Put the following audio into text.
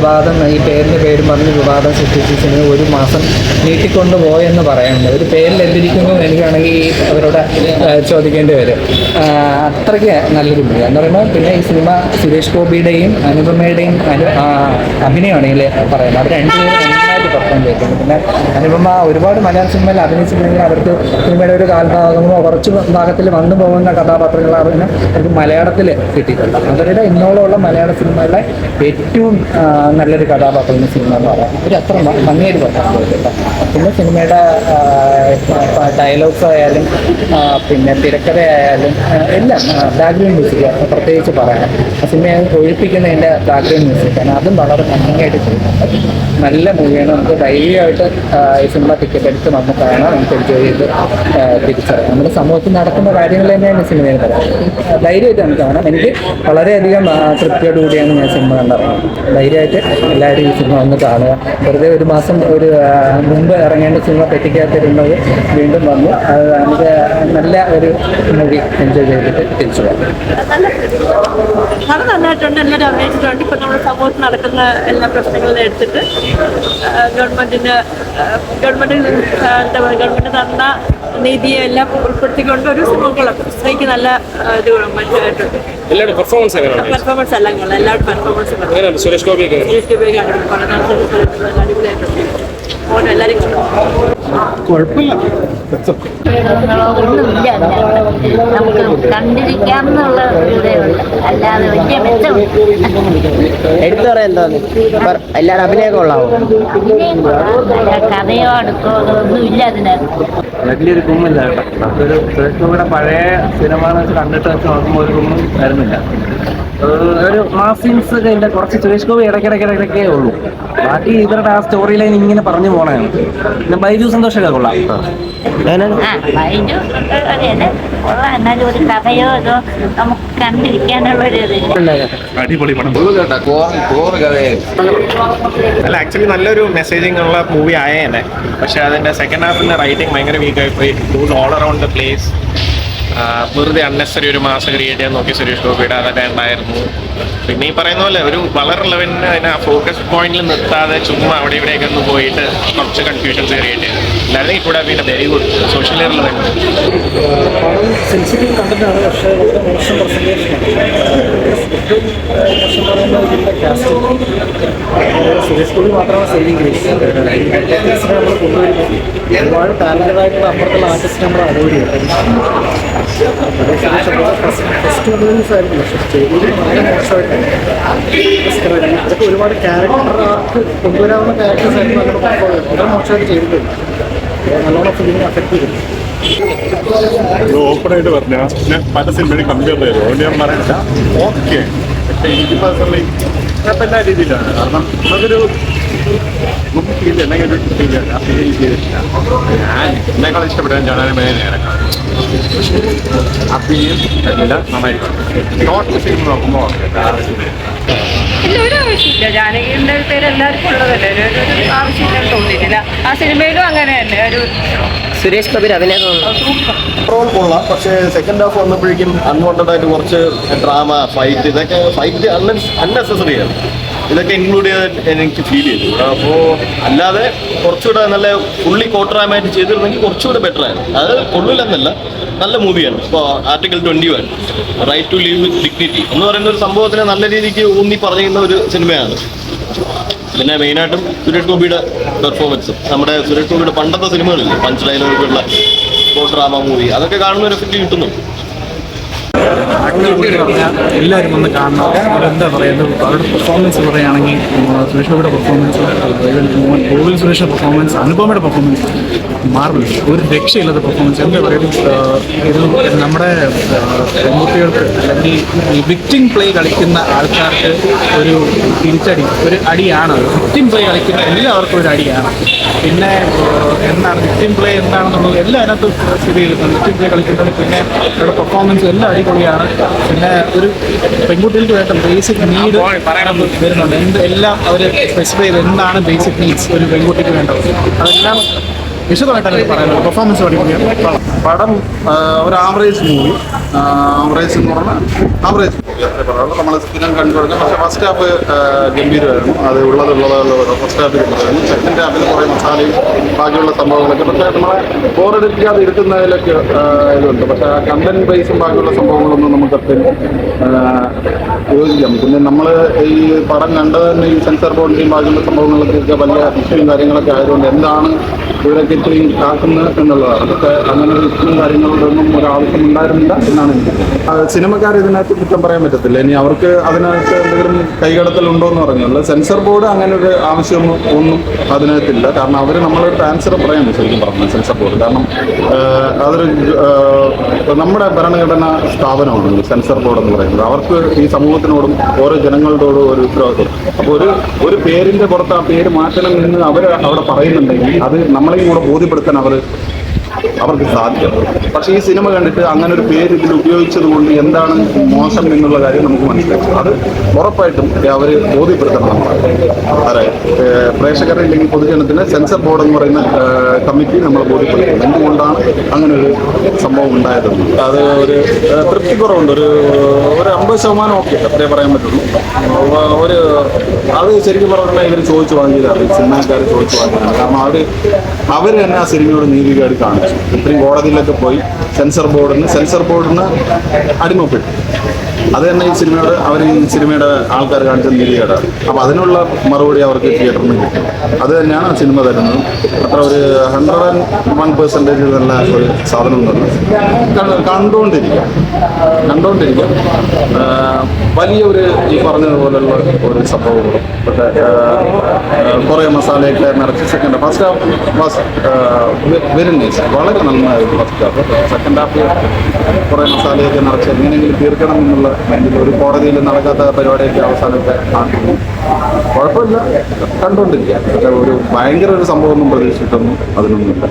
വിവാദം, ഈ പേരും പറഞ്ഞ് വിവാദം സൃഷ്ടിച്ച് സിനിമ 1 മാസം നീട്ടിക്കൊണ്ടു പോയെന്ന് പറയുന്നത്. ഒരു പേരിൽ എന്തിരിക്കുന്നു എനിക്കാണെങ്കിൽ അവരോട് ചോദിക്കേണ്ടി വരും. അത്രയ്ക്ക് നല്ലൊരു മൂവി എന്ന് പറയുമ്പോൾ. പിന്നെ ഈ സിനിമ സുരേഷ് ഗോപിയുടെയും അനുപമയുടെയും അഭിനയമാണെങ്കിൽ പറയുന്നത്. അവർ രണ്ടുപേരും നന്നായിട്ട് പെർഫോം ചെയ്തിട്ടുണ്ട്. പിന്നെ അനുപമ ഒരുപാട് മലയാള സിനിമയിൽ അഭിനയിച്ചിട്ടുണ്ടെങ്കിൽ അവർക്ക് സിനിമയുടെ ഒരു കാൽഭാഗമോ കുറച്ച് ഭാഗത്തിൽ വന്നു പോകുന്ന കഥാപാത്രങ്ങൾ അവർക്ക് മലയാളത്തിൽ കിട്ടിയിട്ടുണ്ട്. അവരുടെ ഇന്നോളമുള്ള മലയാള സിനിമയിലെ ഏറ്റവും നല്ലൊരു കഥാപാത്രം സിനിമ എന്ന് പറയാം. ഒരു അത്ര ഭംഗിയായിട്ട് പെർഫോം ചെയ്തിട്ടുണ്ട്. പിന്നെ സിനിമയുടെ ഡയലോഗ്സ് ആയാലും പിന്നെ തിരക്കഥയായാലും എല്ലാം ബാക്ക്ഗ്രൗണ്ട് മ്യൂസിക് പ്രത്യേകിച്ച് പറയാം. ആ സിനിമയെ ഒഴിപ്പിക്കുന്നതിൻ്റെ ബാക്ക്ഗ്രൗണ്ട് മ്യൂസിക്കാണ്. അതും വളരെ ഭംഗിയായിട്ട് ചെയ്യുന്നുണ്ട്. നല്ല മൂവിയാണ്. നമുക്ക് ധൈര്യമായിട്ട് ഈ സിനിമ ടിക്കറ്റ് എടുത്ത് നമുക്ക് കാണാം. നമുക്ക് എൻജോയ് ചെയ്ത് തിരിച്ചറിയാം. നമ്മുടെ സമൂഹത്തിൽ നടക്കുന്ന കാര്യങ്ങൾ തന്നെയാണ് ഈ സിനിമയിൽ പറയാം. ധൈര്യമായിട്ട് നമുക്ക് കാണാം. എനിക്ക് വളരെയധികം തൃപ്തിയോടുകൂടിയാണ് ഞാൻ സിനിമ കണ്ടിറങ്ങുന്നത്. ധൈര്യമായിട്ട് എല്ലാവരും ഈ സിനിമ ഒന്ന് കാണുക. വെറുതെ 1 മാസം മുമ്പ് ഇറങ്ങേണ്ട സിനിമ തെറ്റിക്കാത്തിരുന്നത് വീണ്ടും വന്നു. അത് നമുക്ക് നല്ല ഒരു മൂവി എൻജോയ് ചെയ്തിട്ട് തിരിച്ചു പോകാം. നന്നായിട്ടുണ്ട്. എല്ലാവരും അഭിനയിച്ചിട്ടുണ്ട്. ഇപ്പം നമ്മുടെ സമൂഹത്തിൽ നടക്കുന്ന എല്ലാ പ്രശ്നങ്ങളും എടുത്തിട്ട് ഗവൺമെന്റ് തന്ന നീതിയെ എല്ലാം ഉൾപ്പെടുത്തിക്കൊണ്ട് ഒരു സിനിമയ്ക്ക് നല്ല ഇതുകളും മറ്റുമായിട്ടുണ്ട്. പെർഫോമൻസ് എല്ലാം എല്ലാവരും പെർഫോമൻസ് സുരേഷ് ഗോപി അടിപൊളിയായിട്ടുണ്ട്. എല്ലാവരും കുഴപ്പമില്ല, ഒന്നുമില്ല. നമുക്ക് കണ്ടിരിക്കാമെന്നുള്ള ഇതേ ഉള്ളൂ, അല്ലാതെ വലിയ മെച്ചം എടുത്തു പറയാൻ എന്താണ് എല്ലാവരും അഭിനയമൊക്കെ ഉള്ളാവും. അഭിനയം കൊള്ളാം. കഥയോ അടുക്കോ ഒന്നും ഇല്ല അതിനകത്ത്. വലിയൊരു ഗുമ്മില്ല കേട്ടോ. അതൊരു സുരേഷ് ഗോപിയുടെ പഴയ സിനിമ കണ്ടിട്ട് വെച്ച് നോക്കുമ്പോൾ ഒരു ഗുമ്മും വരുന്നില്ല. ഒരു മാസീൻസ് ഇതിൻ്റെ കുറച്ച് സുരേഷ് ഗോപി ഇടയ്ക്കിടയ്ക്കേ ഉള്ളൂ. ബാക്കി ഇവരുടെ ആ സ്റ്റോറി ലൈൻ ഇങ്ങനെ പറഞ്ഞു പോകണതാണ്. പിന്നെ ബൈജു സന്തോഷമൊക്കെ കൊള്ളാം. ബൈജു കൊള്ളാം. എന്നാലും ഒരു കഥയോ ഇതോ നമുക്ക് കണ്ടിരിക്കാനുള്ളൊരു അടിപൊളി പടം. അല്ല, ആക്ച്വലി നല്ലൊരു മെസ്സേജിങ് ഉള്ള മൂവി ആയേനെ. പക്ഷെ അതിന്റെ സെക്കൻഡ് ഹാഫിന്റെ റൈറ്റിംഗ് ഭയങ്കര വീക്കായി പോയി. ഓൾ അറൗണ്ട് ദ പ്ലേസ് വെറുതെ അൺനെസറി ഒരു മാസം ക്രിയേറ്റ് ചെയ്യാൻ നോക്കി സുരേഷ് ഗോപിയുടെ. അതൊക്കെ ഉണ്ടായിരുന്നു. പിന്നെ ഈ പറയുന്ന പോലെ ഒരു വളരെ റിലവൻറ്റ് അതിനെ ആ ഫോക്കസ് പോയിന്റിൽ നിർത്താതെ ചുമ്മാ അവിടെ ഇവിടെയൊക്കെ ഒന്ന് പോയിട്ട് കുറച്ച് കൺഫ്യൂഷൻസ് ക്രിയേറ്റ് ചെയ്തു. അല്ലാതെ ഇവിടെ പിന്നെ very good socially relevant. Sensitive കണ്ടന്റാണ്. പക്ഷേ വളരെ മോശം സുരേഷ് ഗോപി മാത്രമാണ് സേവിങ് ഗ്രേസ്. നമ്മൾ കൊണ്ടുവരുന്നത് ഒരുപാട് ടാലന്റഡായിട്ടുള്ള അപ്പുറത്തുള്ള ആർട്ടിസ്റ്റ് നമ്മൾ അവോയ്ഡ് ചെയ്യും. ഫസ്റ്റ് മൂവീസ് ആയിരുന്നു. പക്ഷെ സ്റ്റേജിൽ വളരെ മോശമായിട്ടാണ്. ഇതൊക്കെ ഒരുപാട് ക്യാരക്ടർ ആർക്ക് കൊണ്ടുവരാവുന്ന ക്യാരക്ടേഴ്സ് ആയിരുന്നു. വളരെ മോശമായിട്ട് ചെയ്തിട്ടുണ്ട്. നല്ലോണം ഫിലിമിനെ അഫക്ട് ചെയ്തിട്ടുണ്ട്. ഓപ്പണായിട്ട് പറഞ്ഞാൽ ഞാൻ പല സിനിമയും കമ്പയർ ചെയ്തു. അതുകൊണ്ട് ഞാൻ പറയില്ല ഓക്കെ. പക്ഷേ എനിക്ക് പേഴ്സണലി എല്ലാ രീതിയിലാണ്. കാരണം അതൊരു നമുക്ക് ഫീൽ അല്ലെങ്കിൽ ഒരു ഫീലാണ്. ആ ഫീൽ ചെയ്തിട്ടില്ല. ഞാൻ എന്നെക്കാൾ ഇഷ്ടപ്പെടാൻ ജാനമേ നേരക്കാം. അഭിനയം എല്ലാം നന്നായിട്ട് ടോട്ടൽ സിനിമ നോക്കുമ്പോൾ ഇല്ല, ഒരു ആവശ്യമില്ല. ജാനകിയുടെ പേര് എല്ലാവർക്കും ഉള്ളതല്ലേ, ഒരു ആവശ്യമില്ലെന്ന് തോന്നിയിട്ടില്ല. ആ സിനിമയിലും അങ്ങനെ തന്നെ ഒരു സുരേഷ് ഗോപിയുടെ അഭിനയം ഓവറോൾ കൊള്ളാം. പക്ഷേ സെക്കൻഡ് ഹാഫ് വന്നപ്പോഴേക്കും അൺവാണ്ടഡ് ആയിട്ട് കുറച്ച് ഡ്രാമ, ഫൈറ്റ്, ഇതൊക്കെ ഫൈറ്റ് അൺനെസസറിയാണ്. ഇതൊക്കെ ഇൻക്ലൂഡ് ചെയ്ത് എനിക്ക് ഫീൽ ചെയ്തു. അപ്പോൾ അല്ലാതെ കുറച്ചുകൂടെ നല്ല ഫുള്ളി കോട്ടറാമായിട്ട് ചെയ്തിരുന്നെങ്കിൽ കുറച്ചുകൂടെ ബെറ്റർ ആയിരുന്നു. അത് കൊള്ളില്ലെന്നല്ല, നല്ല മൂവിയാണ്. ഇപ്പോൾ article 21 right to leave with dignity എന്ന് പറയുന്ന ഒരു സംഭവത്തിന് നല്ല രീതിക്ക് ഊന്നി പറയുന്ന ഒരു സിനിമയാണ്. പിന്നെ മെയിനായിട്ടും സുരേഷ് ഗോപിയുടെ പെർഫോമൻസ്, നമ്മുടെ സുരേഷ് ഗോപിയുടെ പണ്ടത്തെ സിനിമകളില്ലേ പഞ്ച് ഡയലോഗുള്ള ഡ്രാമ മൂവി, അതൊക്കെ കാണുന്ന ഒരു എഫക്റ്റ് കിട്ടുന്നു. എല്ലാവരും ഒന്ന് കാണണം. എന്താ പറയുന്നത്, അവരുടെ പെർഫോമൻസ് പറയുകയാണെങ്കിൽ സുരേഷ് ഗോപിയുടെ പെർഫോമൻസ്, ഗോകുൽ സുരേഷിൻ്റെ പെർഫോമൻസ്, അനുപമയുടെ പെർഫോമൻസ് മാർവലസ്. ഒരു രക്ഷയില്ലാത്ത പെർഫോമൻസ്. എന്താ പറയുക, ഇത് നമ്മുടെ പെൺകുട്ടികൾക്ക് അല്ലെങ്കിൽ ഈ വിക്ടിം പ്ലേ കളിക്കുന്ന ആൾക്കാർക്ക് ഒരു തിരിച്ചടി, ഒരു അടിയാണ്. വിക്ടിം പ്ലേ കളിക്കുന്ന എല്ലാവർക്കും ഒരു അടിയാണ്. പിന്നെ എന്താണ് വിക്ടിം പ്ലേ എന്താണെന്നുള്ളത് എല്ലാം അതിനകത്ത് സ്ഥിതി ചെയ്യുന്നുണ്ട്. വിക്ടിം പ്ലേ കളിക്കുന്നത്, പിന്നെ അവരുടെ പെർഫോമൻസ് എല്ലാം അടിപൊളിയാണ്. പിന്നെ ഒരു പെൺകുട്ടികൾക്ക് വേണ്ട ബേസിക് നീഡ് വരുന്നുണ്ട്. എല്ലാം അവർ സ്പെസിഫൈ ചെയ്ത് എന്താണ് ബേസിക് നീഡ്സ് ഒരു പെൺകുട്ടിക്ക് വേണ്ടത്, അതെല്ലാം വിശദമായിട്ട് എനിക്ക് പറയാനുള്ളത് പെർഫോമൻസ് പഠിക്കുന്നത് പടം ഒരു ആവറേജ് മൂവി. ആവറേജ് എന്ന് പറഞ്ഞാൽ ആവറേജ് മൂവി അത്രേ പറയാനുള്ളൂ. നമ്മൾ സ്ഥിരം കണ്ടുകൊടുക്കാം. പക്ഷേ ഫസ്റ്റ് ഹാഫ് ഗംഭീരമായിരുന്നു. അത് ഉള്ളതുള്ളത് ഫസ്റ്റ് ഹാഫ് ഗംഭീരമായിരുന്നു. സെക്കൻഡ് ഹാഫിൽ കുറേ മസാലയും ബാക്കിയുള്ള സംഭവങ്ങളൊക്കെ, പക്ഷേ നമ്മളെ ബോറടിപ്പിക്കാതെ ഇരുത്തുന്നതിലൊക്കെ ഇതുണ്ട്. പക്ഷേ ആ കണ്ടന്റ് ബേസും ബാക്കിയുള്ള സംഭവങ്ങളൊന്നും നമുക്ക് അത്രയും യോജിക്കാം. പിന്നെ നമ്മൾ ഈ പടം കണ്ടത് തന്നെ ഈ സെൻസർ ബോർഡിൻ്റെയും ബാക്കിയുള്ള സംഭവങ്ങളൊക്കെ വലിയ ഇഷ്യൂയും കാര്യങ്ങളൊക്കെ ആയതുകൊണ്ട് എന്താണ് ഇവരൊക്കെ ഇത്രയും കാക്കുന്നത് എന്നുള്ളതാണ്. പക്ഷേ അങ്ങനെ ഒരു ഇഷ്യൂയും കാര്യങ്ങളോടൊന്നും ഒരാവശ്യം ഉണ്ടായിരുന്നില്ല എന്നാണ് എനിക്ക്. സിനിമക്കാർ ഇതിനകത്ത് കുറ്റം പറയാൻ പറ്റത്തില്ല. ഇനി അവർക്ക് അതിനകത്ത് എന്തെങ്കിലും കൈകടത്തലുണ്ടോ എന്ന് പറഞ്ഞുള്ള സെൻസർ ബോർഡ് അങ്ങനെ ഒരു ആവശ്യമൊന്നും ഒന്നും അതിനകത്തില്ല. കാരണം അവർ നമ്മളൊരു ആൻസർ പറയാൻ ശരിക്കും പറഞ്ഞു സെൻസർ ബോർഡ്. കാരണം അതൊരു നമ്മുടെ ഭരണഘടനാ സ്ഥാപനമാണ് സെൻസർ ബോർഡ് എന്ന് പറയുന്നത്. അവർക്ക് ഈ സമൂഹത്തിനോടും ഓരോ ജനങ്ങളോടും ഒരു ഉത്തരവാദിത്വം. അപ്പോൾ ഒരു പേരിന്റെ പുറത്ത് ആ പേര് മാറ്റണം എന്ന് അവർ അവിടെ പറയുന്നുണ്ടെങ്കിൽ അത് നമ്മളെയും കൂടെ ബോധ്യപ്പെടുത്താൻ അവർക്ക് സാധിക്കും. പക്ഷേ ഈ സിനിമ കണ്ടിട്ട് അങ്ങനെ ഒരു പേര് ഇതിൽ ഉപയോഗിച്ചത് കൊണ്ട് എന്താണ് മോശം എന്നുള്ള കാര്യം നമുക്ക് മനസ്സിലാക്കും. അത് ഉറപ്പായിട്ടും അവർ ബോധ്യപ്പെടുത്തണം നമ്മൾ. അതായത് പ്രേക്ഷകരെ ഇല്ലെങ്കിൽ പൊതുജനത്തിന് സെൻസർ ബോർഡ് എന്ന് പറയുന്ന കമ്മിറ്റി നമ്മൾ ബോധ്യപ്പെടുത്തും എന്തുകൊണ്ടാണ് അങ്ങനെ ഒരു സംഭവം ഉണ്ടായതെന്ന്. അത് ഒരു തൃപ്തിക്കുറവുണ്ട്. ഒരു 50% ഓക്കെ അത്രേ പറയാൻ പറ്റുള്ളൂ. അത് ശരിക്കും പറഞ്ഞാൽ ഇവർ ചോദിച്ചു വാങ്ങിയതാണ്, സിനിമാക്കാർ ചോദിച്ചു വാങ്ങിയതാണ്. കാരണം അവർ തന്നെ ആ സിനിമയോട് നീതികേട് കാണിച്ചു. ഇത്രയും കോടതിയിലൊക്കെ പോയി സെൻസർ ബോർഡിന് അടിമപ്പെട്ടു. അത് തന്നെ ഈ സിനിമയുടെ ആൾക്കാർ കാണിച്ച നീതികേടാണ്. അപ്പോൾ അതിനുള്ള മറുപടി അവർക്ക് തിയേറ്ററിൽ നിന്ന് കിട്ടും. അത് തന്നെയാണ് സിനിമ തരുന്നത്. അത്ര ഒരു 101% നല്ല ഒരു സാധനം തന്നെ കണ്ടുകൊണ്ടിരിക്കാം. വലിയ ഈ പറഞ്ഞതുപോലുള്ള ഒരു സംഭവങ്ങളും കുറേ മസാലയൊക്കെ നിറച്ച് second first half was very nice. വളരെ നന്നായിരുന്നു ഫസ്റ്റ് ഹാഫ്. സെക്കൻഡ് ഹാഫ് കുറേ മസാലയൊക്കെ നിറച്ച് എങ്ങനെയെങ്കിലും തീർക്കണം എന്നുള്ള മൈൻഡിൽ ഒരു കോടതിയിൽ നടക്കാത്ത പരിപാടിയൊക്കെ അവസാനമൊക്കെ കാണിക്കുന്നു. കുഴപ്പമില്ല, കണ്ടുകൊണ്ടിരിക്കുക. പക്ഷേ ഭയങ്കര ഒരു സംഭവമൊന്നും പ്രതീക്ഷിച്ചിട്ടൊന്നും അതിനൊന്നുമില്ല.